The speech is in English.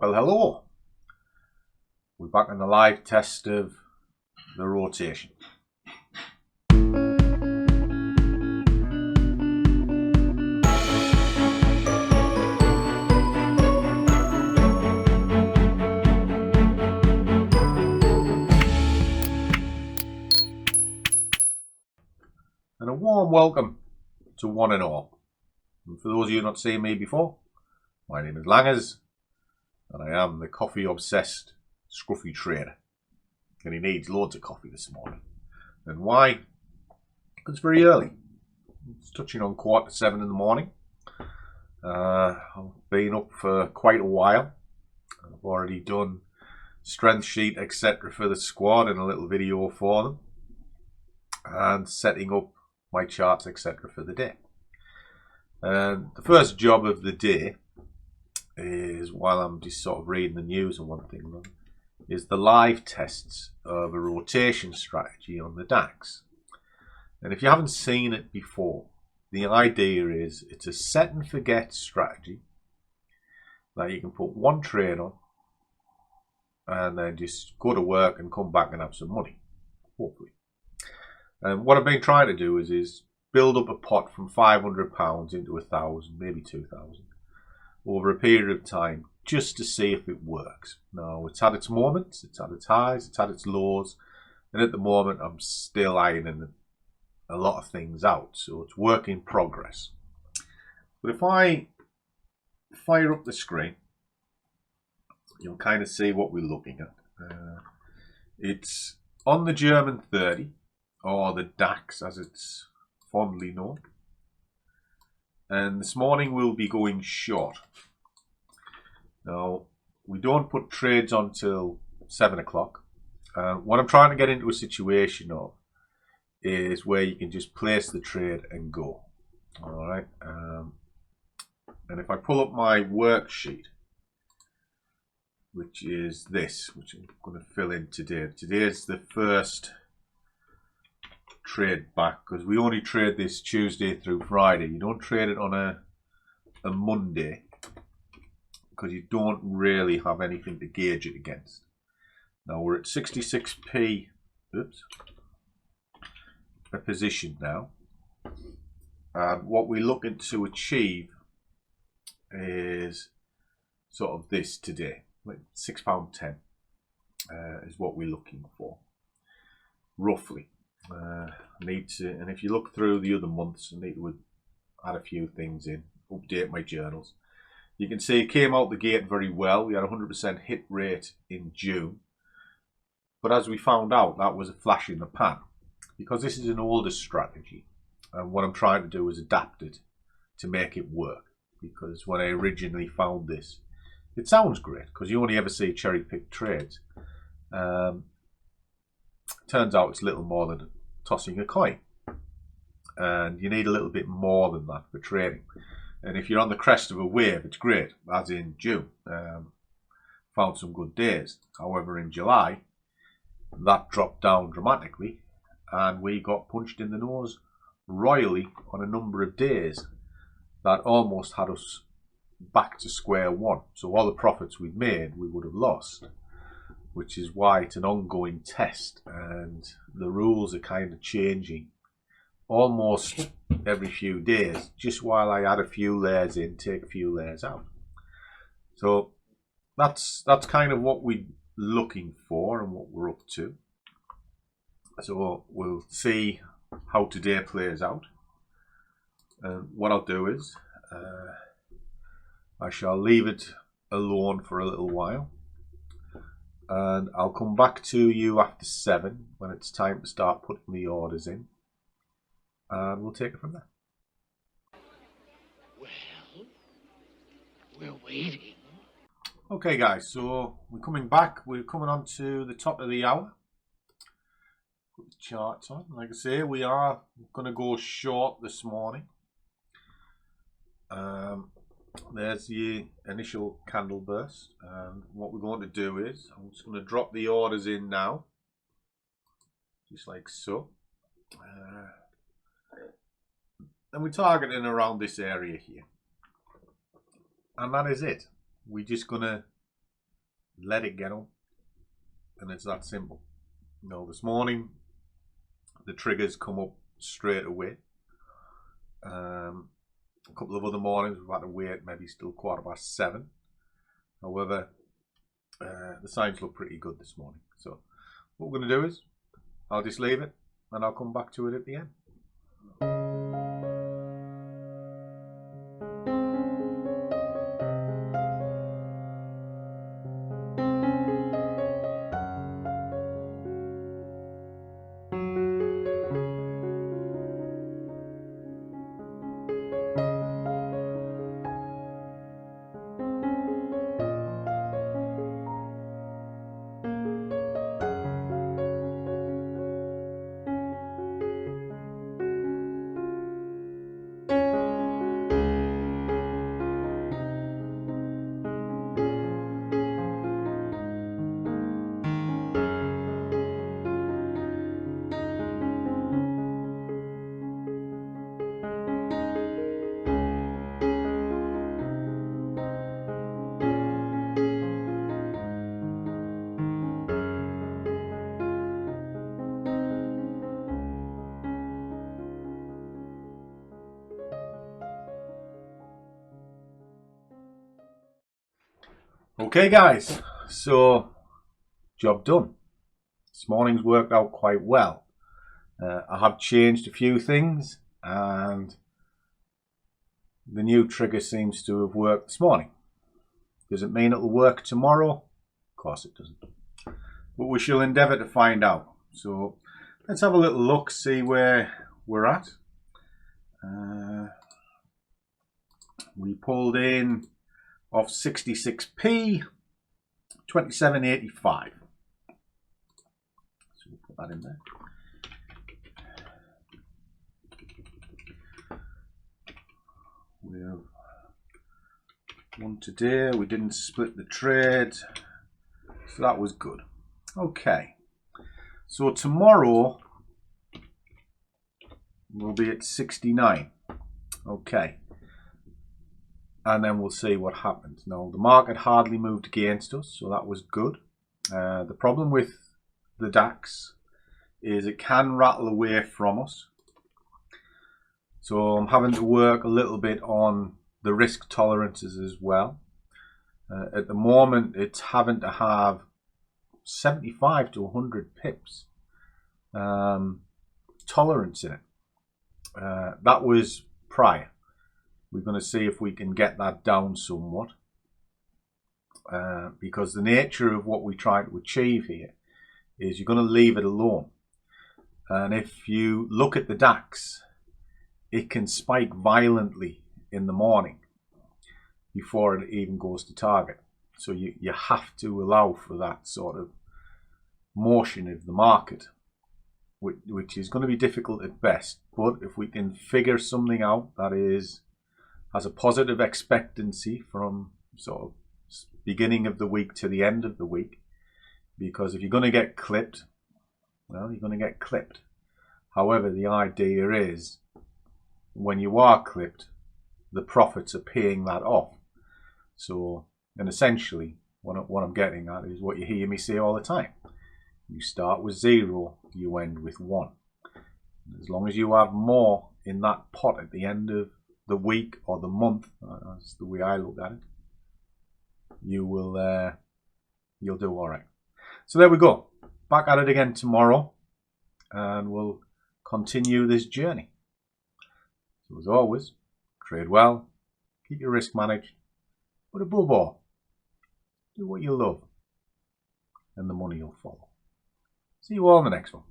Well, hello. We're back on the live test of the rotation. And a warm welcome to one and all. And for those of you not seen me before, my name is Langers, and I am the coffee-obsessed Scruffy trader. And he needs loads of coffee this morning. And why? It's very early. It's touching on 7:15 in the morning. I've been up for quite a while. I've already done strength sheet, etc. for the squad and a little video for them. And setting up my charts, etc. for the day. And the first job of the day is, while I'm just sort of reading the news and one thing, is the live tests of a rotation strategy on the DAX. And if you haven't seen it before, the idea is it's a set and forget strategy that you can put one trade on and then just go to work and come back and have some money, hopefully. And what I've been trying to do is build up a pot from £500 into 1,000, maybe 2,000, over a period of time, just to see if it works. Now, it's had its moments, it's had its highs, it's had its lows, and at the moment I'm still ironing a lot of things out, so it's work in progress. But if I fire up the screen, you'll kind of see what we're looking at. It's on the German 30, or the DAX as it's fondly known. And this morning we'll be going short. Now, we don't put trades on till 7 o'clock. What I'm trying to get into a situation of is where you can just place the trade and go. Alright. And if I pull up my worksheet, which is this, which I'm going to fill in today. Today is the first trade back, because we only trade this Tuesday through Friday. You don't trade it on a Monday because you don't really have anything to gauge it against. Now we're at 66p a position now, and what we're looking to achieve is sort of this today, like £6.10 is what we're looking for, roughly. Need to, and if you look through the other months, I need to add a few things in, update my journals. You can see it came out the gate very well. We had a 100% hit rate in June, but as we found out, that was a flash in the pan, because this is an older strategy, and what I'm trying to do is adapt it to make it work. Because when I originally found this, it sounds great because you only ever see cherry-picked trades. Turns out it's little more than tossing a coin, and you need a little bit more than that for trading. And if you're on the crest of a wave, it's great, as in June. Found some good days. However, in July, that dropped down dramatically, and we got punched in the nose royally on a number of days that almost had us back to square one. So all the profits we'd made, we would have lost, which is why it's an ongoing test, and the rules are kind of changing almost every few days, just while I add a few layers in, take a few layers out. So that's kind of what we're looking for and what we're up to. So we'll see how today plays out. And what I'll do is I shall leave it alone for a little while, and I'll come back to you after 7 when it's time to start putting the orders in, and we'll take it from there. Well, we're waiting. Okay guys, so we're coming back. We're coming on to the top of the hour. Put the charts on. Like I say, we are going to go short this morning. There's the initial candle burst, and what we're going to do is I'm just going to drop the orders in now, just like so, and we're targeting around this area here, and that is it. We're just going to let it get up, and it's that simple. You know, this morning the triggers come up straight away. A couple of other mornings we've had to wait maybe still 7:15. However, the signs look pretty good this morning. So what we're going to do is I'll just leave it and I'll come back to it at the end. Okay guys, so job done. This morning's worked out quite well. I have changed a few things and the new trigger seems to have worked this morning. Does it mean it'll work tomorrow? Of course it doesn't. But we shall endeavour to find out. So let's have a little look, see where we're at. We pulled in of 66p, 27.85. So we'll put that in there. We have one today. We didn't split the trade, so that was good. Okay, so tomorrow we'll be at 69. Okay. And then we'll see what happens. Now, the market hardly moved against us, so that was good. The problem with the DAX is it can rattle away from us. So I'm having to work a little bit on the risk tolerances as well. At the moment, it's having to have 75 to 100 pips tolerance in it. That was prior. We're going to see if we can get that down somewhat, because the nature of what we try to achieve here is you're going to leave it alone. And if you look at the DAX, it can spike violently in the morning before it even goes to target. So you have to allow for that sort of motion of the market, which is going to be difficult at best. But if we can figure something out that has a positive expectancy from sort of beginning of the week to the end of the week, because if you're going to get clipped, well, you're going to get clipped. However, the idea is when you are clipped, the profits are paying that off. So, and essentially what I'm getting at is what you hear me say all the time. You start with 0, you end with 1. As long as you have more in that pot at the end of the week or the month, that's the way I look at it, you'll do all right. So there we go. Back at it again tomorrow, and we'll continue this journey. So as always, trade well, keep your risk managed, but above all, do what you love, and the money will follow. See you all in the next one.